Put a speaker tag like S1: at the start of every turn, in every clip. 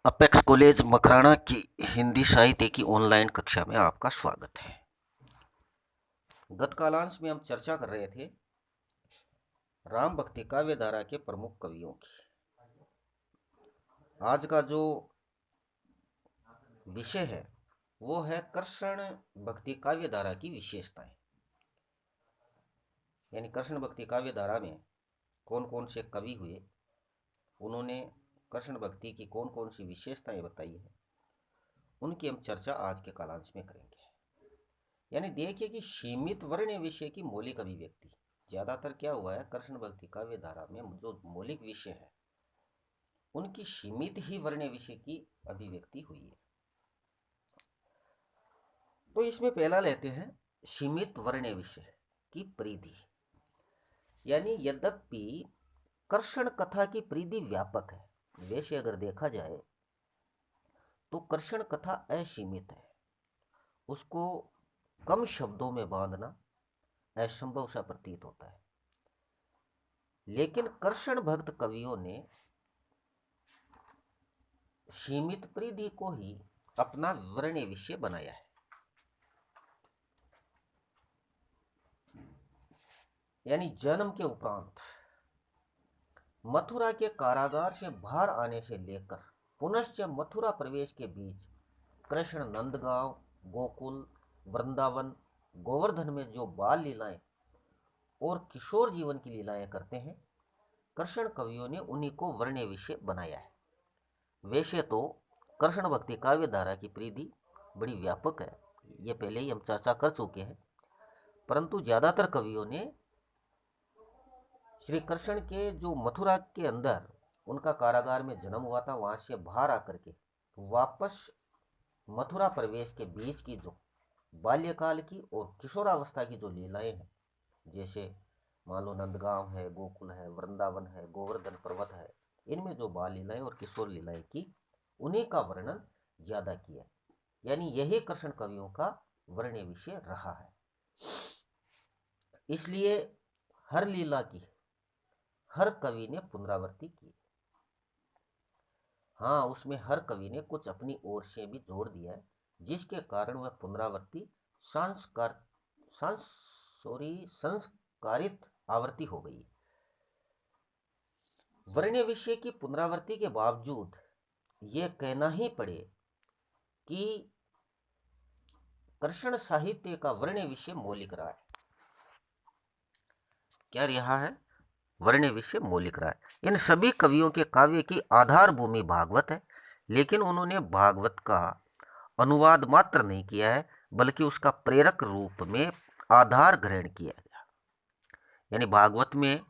S1: Apex college Makrana की हिंदी साहित्य की ऑनलाइन कक्षा में आपका स्वागत है। गत कालांश में हम चर्चा कर रहे थे राम भक्ति काव्य धारा के प्रमुख कवियों की। आज का जो विषय है वो है कृष्ण भक्ति काव्य धारा की विशेषताएं। यानी कृष्ण भक्ति काव्य धारा में कौन कौन से कवि हुए, उन्होंने कृष्ण भक्ति की कौन कौन सी विशेषताएं बताई है, उनकी हम चर्चा आज के कालांश में करेंगे। यानी देखिए कि सीमित वर्ण विषय की मौलिक अभिव्यक्ति, ज्यादातर क्या हुआ है कृष्ण भक्ति काव्य धारा में जो मौलिक विषय है उनकी सीमित ही वर्ण विषय की अभिव्यक्ति हुई है। तो इसमें पहला लेते हैं सीमित वर्ण विषय की परिधि। यानी यद्यपि कृष्ण कथा की परिधि व्यापक है, वैसे अगर देखा जाए तो कृष्ण कथा असीमित है, उसको कम शब्दों में बांधना असंभव सा प्रतीत होता है। लेकिन कृष्ण भक्त कवियों ने सीमित परिधि को ही अपना वर्ण विषय बनाया है। यानी जन्म के उपरांत मथुरा के कारागार से बाहर आने से लेकर पुनश्च मथुरा प्रवेश के बीच कृष्ण नंदगांव, गोकुल, वृंदावन, गोवर्धन में जो बाल लीलाएं और किशोर जीवन की लीलाएं करते हैं, कृष्ण कवियों ने उन्हीं को वर्ण विषय बनाया है। वैसे तो कृष्ण भक्ति काव्य धारा की परिधि बड़ी व्यापक है, ये पहले ही हम चर्चा कर चुके हैं, परंतु ज्यादातर कवियों ने श्री कृष्ण के जो मथुरा के अंदर उनका कारागार में जन्म हुआ था, वहां से बाहर आकर के वापस मथुरा प्रवेश के बीच की जो बाल्यकाल की और किशोरावस्था की जो लीलाएं हैं, जैसे मान लो नंदगांव है, गोकुल है, वृंदावन है, गोवर्धन पर्वत है, इनमें जो बाल लीलाएं और किशोर लीलाएं की, उन्हीं का वर्णन ज्यादा किया। यानी यही कृष्ण कवियों का वर्ण विषय रहा है। इसलिए हर लीला की हर कवि ने पुनरावृत्ति की। हाँ, उसमें हर कवि ने कुछ अपनी ओर से भी जोड़ दिया है, जिसके कारण वह पुनरावृत्ति संस्कार संस्कारित आवृत्ति हो गई। वर्ण विषय की पुनरावृत्ति के बावजूद यह कहना ही पड़े कि कृष्ण साहित्य का वर्ण विषय मौलिक रहा है। क्या रहा है? वर्ण विषय मौलिक रहा है। इन सभी कवियों के काव्य की आधार भूमि भागवत है, लेकिन उन्होंने भागवत का अनुवाद मात्र नहीं किया है, बल्कि उसका प्रेरक रूप में आधार ग्रहण किया गया। यानी भागवत में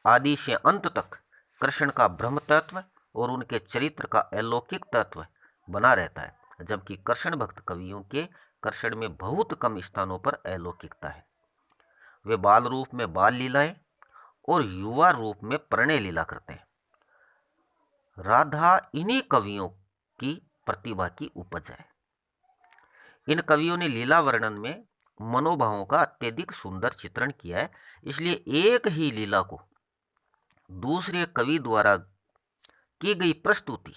S1: आदि से अंत तक कृष्ण का ब्रह्म तत्व और उनके चरित्र का अलौकिक तत्व बना रहता है, जबकि कृष्ण भक्त कवियों के कृष्ण में बहुत कम स्थानों पर अलौकिकता है। वे बाल रूप में बाल लीलाएं और युवा रूप में प्रणय लीला करते हैं। राधा इन्हीं कवियों की प्रतिभा की उपज है। इन कवियों ने लीला वर्णन में मनोभावों का अत्यधिक सुंदर चित्रण किया है, इसलिए एक ही लीला को दूसरे कवि द्वारा की गई प्रस्तुति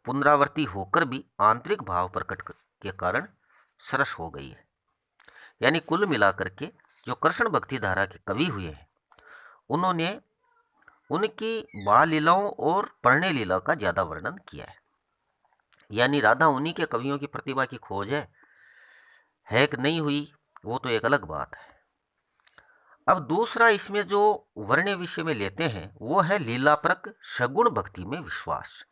S1: पुनरावृत्ति होकर भी आंतरिक भाव प्रकट के कारण सरस हो गई है। यानी कुल मिलाकर के जो कृष्ण भक्ति धारा के कवि हुए हैं, उन्होंने उनकी बाल लीलाओं और प्रणय लीला का ज्यादा वर्णन किया है। यानी राधा उन्हीं के कवियों की प्रतिभा की खोज है कि नहीं हुई, वो तो एक अलग बात है। अब दूसरा इसमें जो वर्ण विषय में लेते हैं वो है लीलापरक सगुण भक्ति में विश्वास।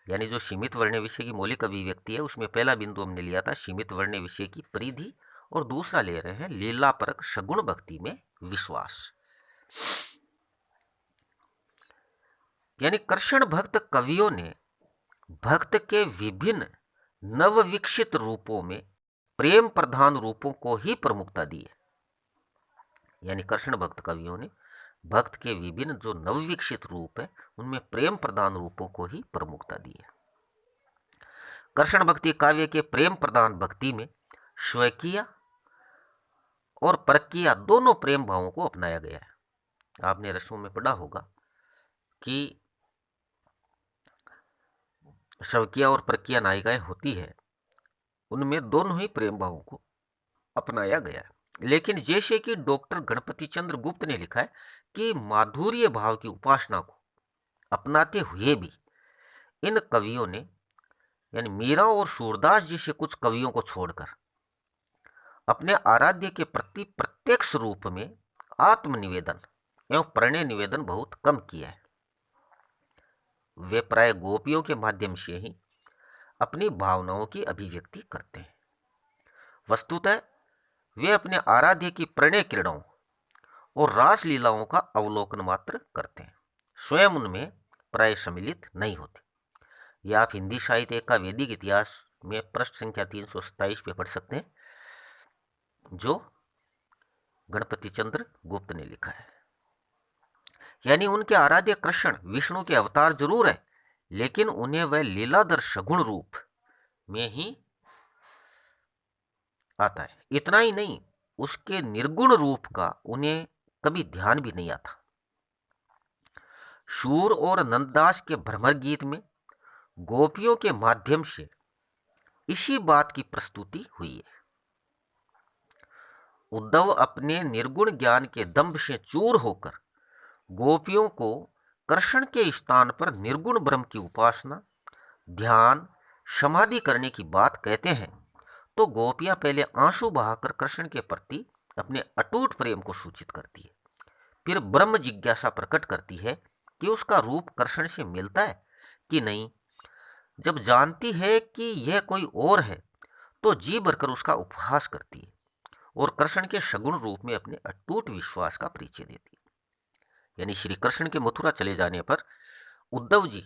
S1: यानी जो सीमित वर्ण विषय की मौलिक अभिव्यक्ति है, उसमें पहला बिंदु हमने लिया था सीमित वर्ण विषय की परिधि, और दूसरा ले रहे हैं लीलापरक सगुण भक्ति में विश्वास। यानी कृष्ण भक्त कवियों ने भक्त के विभिन्न नवविकसित रूपों में प्रेम प्रधान रूपों को ही प्रमुखता दी है। यानी कृष्ण भक्त कवियों ने भक्त के विभिन्न जो नवविकसित रूप है उनमें प्रेम प्रधान रूपों को ही प्रमुखता दी है। कृष्ण भक्ति काव्य के प्रेम प्रधान भक्ति में स्वकीय और परकीय दोनों प्रेम भावों को अपनाया गया है। आपने रसों में पढ़ा होगा कि शवकिया और प्रकिया नायिकाएं होती है, उनमें दोनों ही प्रेम भावों को अपनाया गया है। लेकिन जैसे कि डॉक्टर गणपति चंद्र गुप्त ने लिखा है कि माधुर्य भाव की उपासना को अपनाते हुए भी इन कवियों ने, यानी मीरा और सूरदास जैसे कुछ कवियों को छोड़कर, अपने आराध्य के प्रति प्रत्यक्ष रूप में आत्मनिवेदन एवं प्रणय निवेदन बहुत कम किया है। वे प्राय गोपियों के माध्यम से ही अपनी भावनाओं की अभिव्यक्ति करते हैं। वस्तुतः वे अपने आराध्य की प्रणय किरणों और रास लीलाओं का अवलोकन मात्र करते हैं, स्वयं उनमें प्राय सम्मिलित नहीं होते। यह आप हिंदी साहित्य का वैदिक इतिहास में पृष्ठ संख्या 327 पे पढ़ सकते हैं, जो गणपति चंद्र गुप्त ने लिखा है। यानी उनके आराध्य कृष्ण विष्णु के अवतार जरूर है, लेकिन उन्हें वह लीलाधर सगुण रूप में ही आता है। इतना ही नहीं, उसके निर्गुण रूप का उन्हें कभी ध्यान भी नहीं आता। शूर और नंददास के भ्रमर गीत में गोपियों के माध्यम से इसी बात की प्रस्तुति हुई है। उद्धव अपने निर्गुण ज्ञान के दंभ से चूर होकर गोपियों को कृष्ण के स्थान पर निर्गुण ब्रह्म की उपासना, ध्यान, समाधि करने की बात कहते हैं, तो गोपियां पहले आंसू बहाकर कृष्ण के प्रति अपने अटूट प्रेम को सूचित करती है, फिर ब्रह्म जिज्ञासा प्रकट करती है कि उसका रूप कृष्ण से मिलता है कि नहीं। जब जानती है कि यह कोई और है, तो जी भरकर उसका उपहास करती है और कृष्ण के सगुण रूप में अपने अटूट विश्वास का परिचय देती है। यानी श्री कृष्ण के मथुरा चले जाने पर उद्धव जी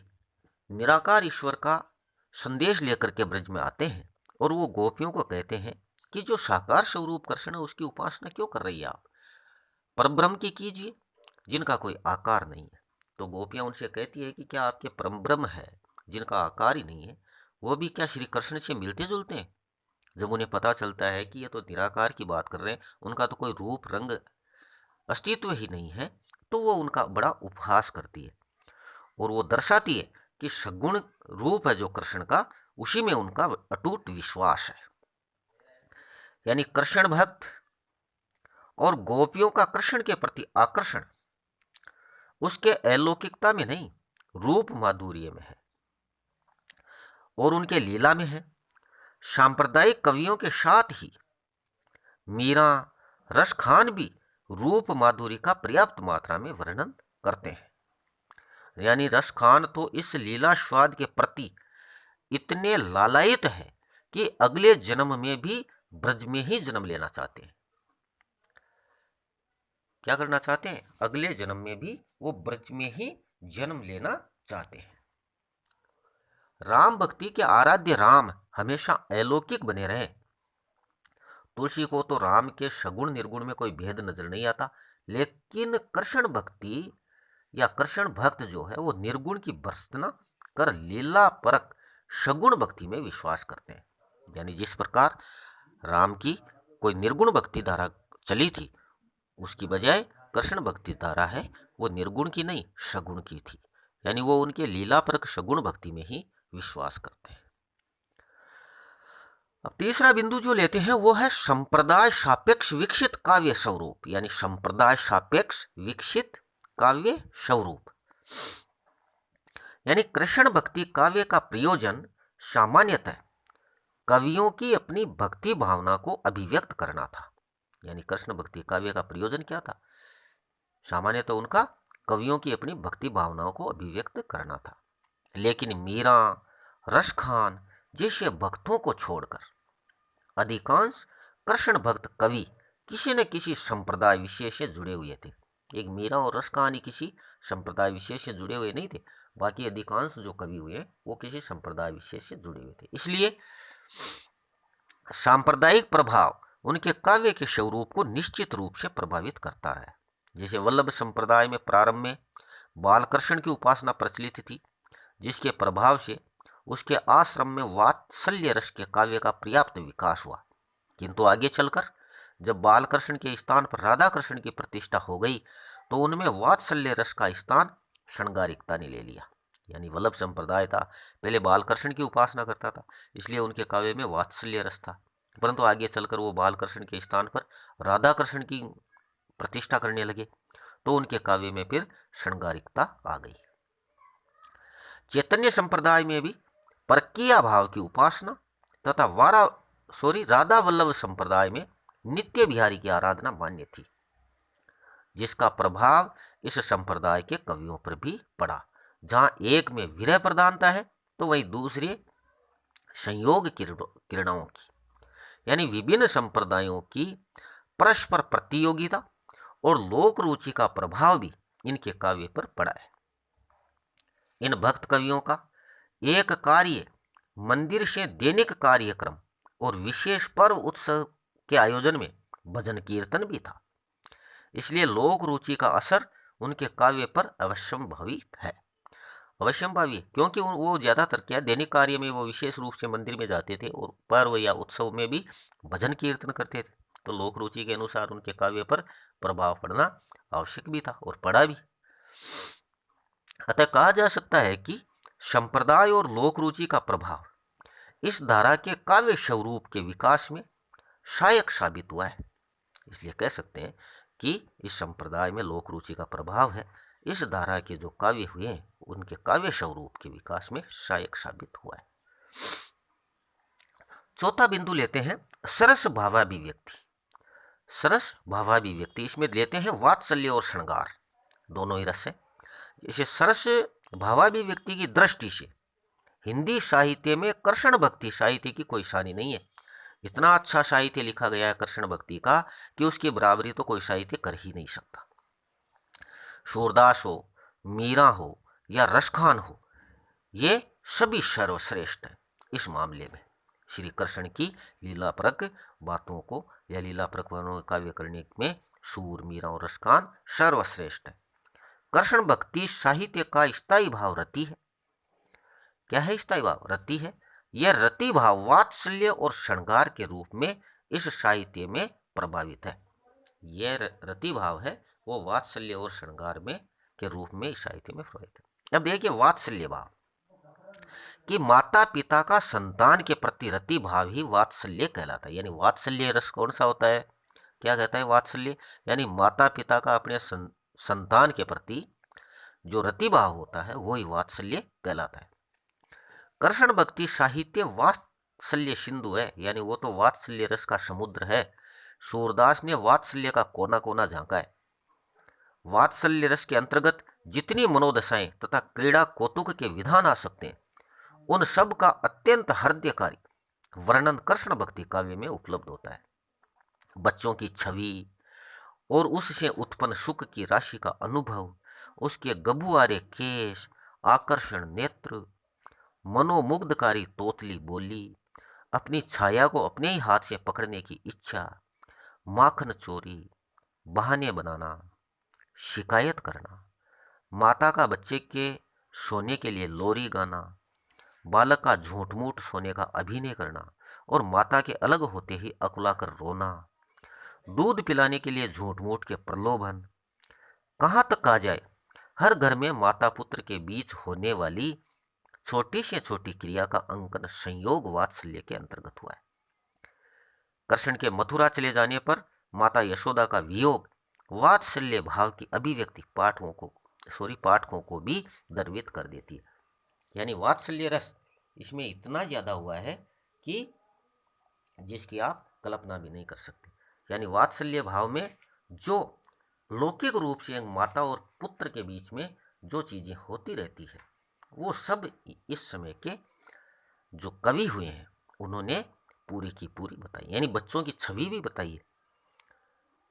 S1: निराकार ईश्वर का संदेश लेकर के ब्रज में आते हैं और वो गोपियों को कहते हैं कि जो साकार स्वरूप कृष्ण है उसकी उपासना क्यों कर रही है आप, परब्रह्म की कीजिए जिनका कोई आकार नहीं है। तो गोपियां उनसे कहती है कि क्या आपके परम ब्रह्म है जिनका आकार ही नहीं है, वो भी क्या श्री कृष्ण से मिलते जुलते हैं? जब उन्हें पता चलता है कि ये तो निराकार की बात कर रहे हैं, उनका तो कोई रूप रंग अस्तित्व ही नहीं है, तो वो उनका बड़ा उपहास करती है और वो दर्शाती है कि सगुण रूप है जो कृष्ण का, उसी में उनका अटूट विश्वास है। यानी कृष्ण भक्त और गोपियों का कृष्ण के प्रति आकर्षण उसके अलौकिकता में नहीं, रूप माधुर्य में है और उनके लीला में है। सांप्रदायिक कवियों के साथ ही मीरा, रस खान भी रूप माधुरी का पर्याप्त मात्रा में वर्णन करते हैं। यानी रस खान तो इस लीला स्वाद के प्रति इतने लालायित है कि अगले जन्म में भी ब्रज में ही जन्म लेना चाहते हैं। क्या करना चाहते हैं? अगले जन्म में भी वो ब्रज में ही जन्म लेना चाहते हैं। राम भक्ति के आराध्य राम हमेशा अलौकिक बने रहे। तुलसी को तो राम के सगुण निर्गुण में कोई भेद नजर नहीं आता, लेकिन कृष्ण भक्ति या कृष्ण भक्त जो है वो निर्गुण की भर्त्सना कर लीला परक सगुण भक्ति में विश्वास करते हैं। यानी जिस प्रकार राम की कोई निर्गुण भक्ति धारा चली थी, उसकी बजाय कृष्ण भक्ति धारा है वो निर्गुण की नहीं सगुण की थी। यानी वो उनके लीला परक सगुण भक्ति में ही विश्वास करते हैं। अब तीसरा बिंदु जो लेते हैं वो है संप्रदाय सापेक्ष विकसित काव्य स्वरूप। यानी संप्रदाय सापेक्ष विकसित काव्य स्वरूप, यानी कृष्ण भक्ति काव्य का प्रयोजन सामान्यतः कवियों की अपनी भक्ति भावना को अभिव्यक्त करना था। यानी कृष्ण भक्ति काव्य का प्रयोजन क्या था? सामान्यतः उनका कवियों की अपनी भक्ति भावनाओं को अभिव्यक्त करना था। लेकिन मीरा, रस खान जैसे भक्तों को छोड़कर अधिकांश कृष्ण भक्त कवि किसी न किसी संप्रदाय विशेष से जुड़े हुए थे। एक मीरा और रस कहानी किसी संप्रदाय विशेष से जुड़े हुए नहीं थे, बाकी अधिकांश जो कवि हुए वो किसी संप्रदाय विशेष से जुड़े हुए थे। इसलिए सांप्रदायिक प्रभाव उनके काव्य के स्वरूप को निश्चित रूप से प्रभावित करता है। जैसे वल्लभ संप्रदाय में प्रारंभ में बालकृष्ण की उपासना प्रचलित थी, जिसके प्रभाव से उसके आश्रम में वात्सल्य रस के काव्य का पर्याप्त विकास हुआ। किंतु आगे चलकर जब बालकृष्ण के स्थान पर राधा कृष्ण की प्रतिष्ठा हो गई, तो उनमें वात्सल्य रस का स्थान श्रृंगारिकता ने ले लिया। यानी वल्लभ संप्रदाय था, पहले बालकृष्ण की उपासना करता था, इसलिए उनके काव्य में वात्सल्य रस था। परंतु आगे चलकर वो बालकृष्ण के स्थान पर राधा कृष्ण की प्रतिष्ठा करने लगे, तो उनके काव्य में फिर श्रृंगारिकता आ गई। चैतन्य संप्रदाय में भी परकीय भाव की उपासना तथा राधा वल्लभ संप्रदाय में नित्य बिहारी की आराधना मान्य थी, जिसका प्रभाव इस संप्रदाय के कवियों पर भी पड़ा। जहां एक में विरह प्रधानता है, तो वहीं दूसरे संयोग किरणों की, यानी विभिन्न संप्रदायों की परस्पर प्रतियोगिता और लोक रुचि का प्रभाव भी इनके काव्य पर पड़ा है। इन भक्त कवियों का एक कार्य मंदिर से दैनिक कार्यक्रम और विशेष पर्व उत्सव के आयोजन में भजन कीर्तन भी था, इसलिए लोक रुचि का असर उनके काव्य पर अवश्यंभावी है। अवश्यंभावी क्योंकि वो ज्यादातर क्या दैनिक कार्य में वो विशेष रूप से मंदिर में जाते थे और पर्व या उत्सव में भी भजन कीर्तन करते थे, तो लोक रुचि के अनुसार उनके काव्य पर प्रभाव पड़ना आवश्यक भी था और पड़ा भी। अतः कहा जा सकता है कि संप्रदाय और लोक रुचि का प्रभाव इस धारा के काव्य स्वरूप के विकास में सहायक साबित हुआ है। इसलिए कह सकते हैं कि इस संप्रदाय में लोक रुचि का प्रभाव है, इस धारा के जो काव्य हुए हैं उनके काव्य स्वरूप के विकास में सहायक साबित हुआ है। चौथा बिंदु लेते हैं सरस भावाभिव्यक्ति। सरस भावाभिव्यक्ति इसमें लेते हैं वात्सल्य और श्रृंगार, दोनों ही रस है। इसे सरस भावाभिव्यक्ति की दृष्टि से हिंदी साहित्य में कृष्ण भक्ति साहित्य की कोई सानी नहीं है। इतना अच्छा साहित्य लिखा गया है कृष्ण भक्ति का कि उसकी बराबरी तो कोई साहित्य कर ही नहीं सकता। सूरदास हो, मीरा हो या रसखान हो, ये सभी सर्वश्रेष्ठ है इस मामले में। श्री कृष्ण की लीलापरक बातों को या लीलापरक वर्णों का काव्य करने में सूर, मीरा और रसखान सर्वश्रेष्ठ है। कृष्ण भक्ति साहित्य का स्थायी भाव रति है। क्या है स्थायी भाव? रति है। यह रति भाव वात्सल्य और श्रृंगार के रूप में इस साहित्य में प्रभावित है। यह रति भाव है वो वात्सल्य और श्रृंगार में के रूप में इस साहित्य में प्रभावित है। अब देखिए वात्सल्य भाव कि माता पिता का संतान के प्रति रति भाव ही वात्सल्य कहलाता है। यानी वात्सल्य रस कौन सा होता है? क्या कहता है वात्सल्य? यानी माता पिता का अपने संतान के प्रति जो रति भाव होता है वही वात्सल्य कहलाता है। कृष्ण भक्ति साहित्य वात्सल्य सिंधु है, यानी वो तो वात्सल्य रस का समुद्र है। सूरदास ने वात्सल्य का कोना कोना झांका है। वात्सल्य रस के अंतर्गत जितनी मनोदशाएं तथा क्रीड़ा कौतुक के विधान आ सकते हैं, उन सब का अत्यंत हृदयकारी वर्णन कृष्ण भक्ति काव्य में उपलब्ध होता है। बच्चों की छवि और उससे उत्पन्न सुख की राशि का अनुभव, उसके गबुआरे केश, आकर्षण नेत्र, मनोमुग्धकारी तोतली बोली, अपनी छाया को अपने ही हाथ से पकड़ने की इच्छा, माखन चोरी, बहाने बनाना, शिकायत करना, माता का बच्चे के सोने के लिए लोरी गाना, बालक का झूठ मूठ सोने का अभिनय करना और माता के अलग होते ही अकुलाकर रोना, दूध पिलाने के लिए झूठ मूठ के प्रलोभन। कहाँ तक कहा जाए, हर घर में माता पुत्र के बीच होने वाली छोटी से छोटी क्रिया का अंकन संयोग वात्सल्य के अंतर्गत हुआ है। कृष्ण के मथुरा चले जाने पर माता यशोदा का वियोग वात्सल्य भाव की अभिव्यक्ति पाठकों को भी द्रवित कर देती है। यानी वात्सल्य रस इसमें इतना ज्यादा हुआ है कि जिसकी आप कल्पना भी नहीं कर सकते। यानी वात्सल्य भाव में जो लौकिक रूप से माता और पुत्र के बीच में जो चीजें होती रहती है, वो सब इस समय के जो कवि हुए हैं उन्होंने पूरी की पूरी बताई। यानी बच्चों की छवि भी बताई है।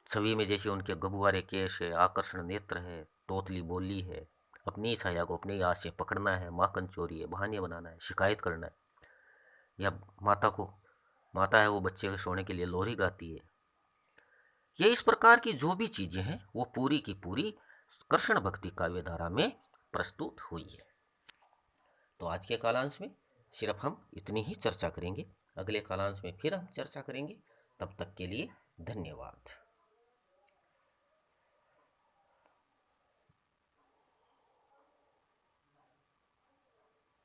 S1: छवि में जैसे उनके गबुआरे केश है, आकर्षण नेत्र है, तोतली बोली है, अपनी छाया को अपने हाथ से पकड़ना है, माखन चोरी है, बहाने बनाना है, शिकायत करना है, या माता है वो बच्चे के सोने के लिए लोरी गाती है। ये इस प्रकार की जो भी चीजें हैं वो पूरी की पूरी कृष्ण भक्ति काव्य धारा में प्रस्तुत हुई है। तो आज के कालांश में सिर्फ हम इतनी ही चर्चा करेंगे। अगले कालांश में फिर हम चर्चा करेंगे। तब तक के लिए धन्यवाद।